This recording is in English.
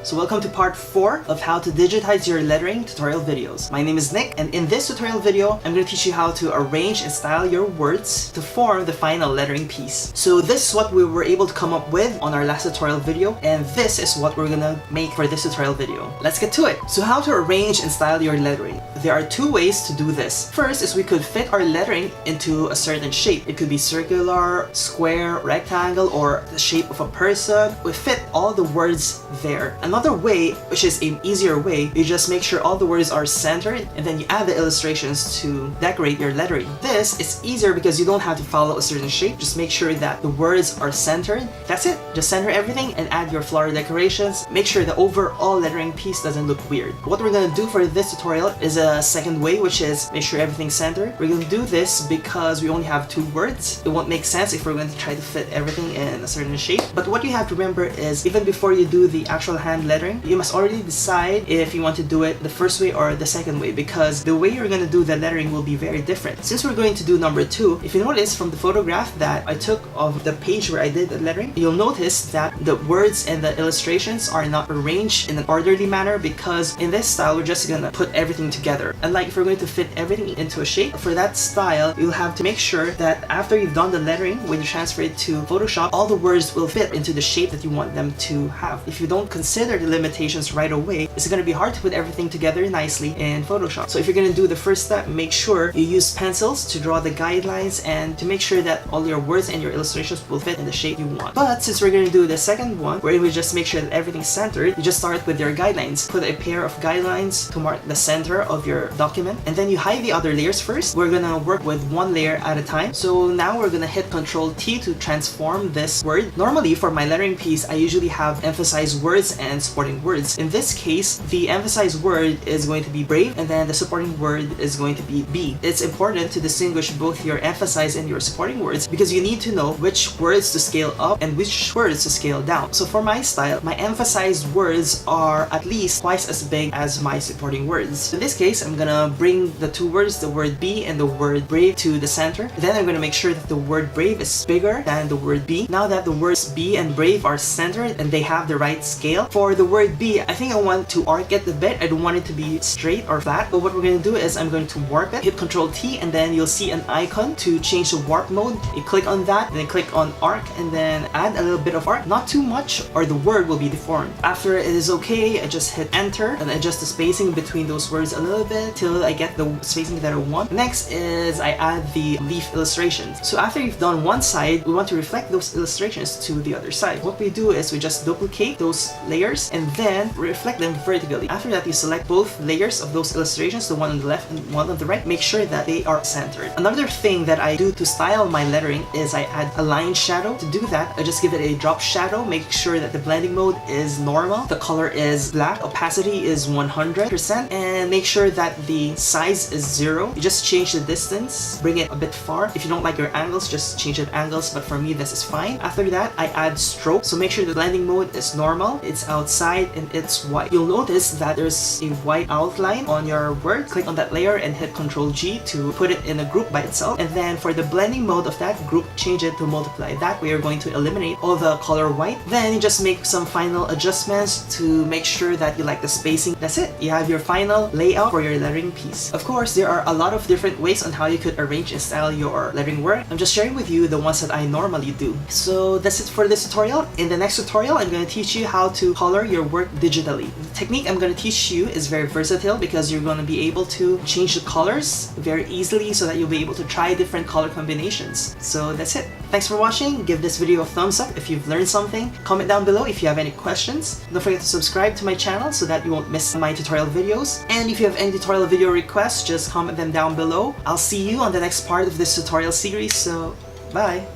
So welcome to part 4 of how to digitize your lettering tutorial videos. My name is Nick, and in this tutorial video, I'm going to teach you how to arrange and style your words to form the final lettering piece. So this is what we were able to come up with on our last tutorial video, and this is what we're going to make for this tutorial video. Let's get to it! So how to arrange and style your lettering. There are two ways to do this. First is we could fit our lettering into a certain shape. It could be circular, square, rectangle, or the shape of a person. We fit all the words there. Another way, which is an easier way, you just make sure all the words are centered and then you add the illustrations to decorate your lettering. This is easier because you don't have to follow a certain shape. Just make sure that the words are centered. That's it. Just center everything and add your floral decorations. Make sure the overall lettering piece doesn't look weird. What we're going to do for this tutorial is a second way, which is make sure everything's centered. We're going to do this because we only have 2 words. It won't make sense if we're going to try to fit everything in a certain shape. But what you have to remember is even before you do the actual hand lettering, you must already decide if you want to do it the first way or the second way, because the way you're going to do the lettering will be very different. Since we're going to do number 2, if you notice from the photograph that I took of the page where I did the lettering, you'll notice that the words and the illustrations are not arranged in an orderly manner, because in this style we're just going to put everything together. Unlike if we're going to fit everything into a shape, for that style you'll have to make sure that after you've done the lettering, when you transfer it to Photoshop, all the words will fit into the shape that you want them to have. If you don't consider the limitations right away, it's going to be hard to put everything together nicely in Photoshop. So if you're going to do the first step, make sure you use pencils to draw the guidelines and to make sure that all your words and your illustrations will fit in the shape you want. But since we're going to do the second one, where we just make sure that everything's centered, you just start with your guidelines. Put a pair of guidelines to mark the center of your document, and then you hide the other layers first. We're going to work with one layer at a time. So now we're going to hit Ctrl T to transform this word. Normally for my lettering piece, I usually have emphasized words and supporting words. In this case, the emphasized word is going to be brave, and then the supporting word is going to be be. It's important to distinguish both your emphasized and your supporting words because you need to know which words to scale up and which words to scale down. So for my style, my emphasized words are at least twice as big as my supporting words. In this case, I'm gonna bring the 2 words, the word be and the word brave, to the center. Then I'm gonna make sure that the word brave is bigger than the word be. Now that the words be and brave are centered and they have the right scale, for the word be, I think I want to arc it a bit. I don't want it to be straight or flat, but what we're going to do is I'm going to warp it. Hit Ctrl T and then you'll see an icon to change the warp mode. You click on that, then click on arc and then add a little bit of arc, not too much or the word will be deformed. After it is okay, I just hit enter and adjust the spacing between those words a little bit till I get the spacing that I want. Next is I add the leaf illustrations. So after you've done one side, we want to reflect those illustrations to the other side. What we do is we just duplicate those layers and then reflect them vertically. After that, you select both layers of those illustrations, the one on the left and one on the right. Make sure that they are centered. Another thing that I do to style my lettering is I add a line shadow. To do that, I just give it a drop shadow. Make sure that the blending mode is normal, the color is black, opacity is 100%, and make sure that the size is 0. You just change the distance, bring it a bit far. If you don't like your angles, just change the angles, but for me this is fine. After that, I add stroke. So make sure the blending mode is normal, it's outside, and it's white. You'll notice that there's a white outline on your word. Click on that layer and hit Ctrl G to put it in a group by itself. And then for the blending mode of that group, change it to multiply. That way you're going to eliminate all the color white. Then you just make some final adjustments to make sure that you like the spacing. That's it. You have your final layout for your lettering piece. Of course, there are a lot of different ways on how you could arrange and style your lettering work. I'm just sharing with you the ones that I normally do. So that's it for this tutorial. In the next tutorial, I'm going to teach you how to color your work digitally. The technique I'm going to teach you is very versatile because you're going to be able to change the colors very easily so that you'll be able to try different color combinations. So that's it. Thanks for watching. Give this video a thumbs up if you've learned something. Comment down below if you have any questions. Don't forget to subscribe to my channel so that you won't miss my tutorial videos. And if you have any tutorial video requests, just comment them down below. I'll see you on the next part of this tutorial series. So bye!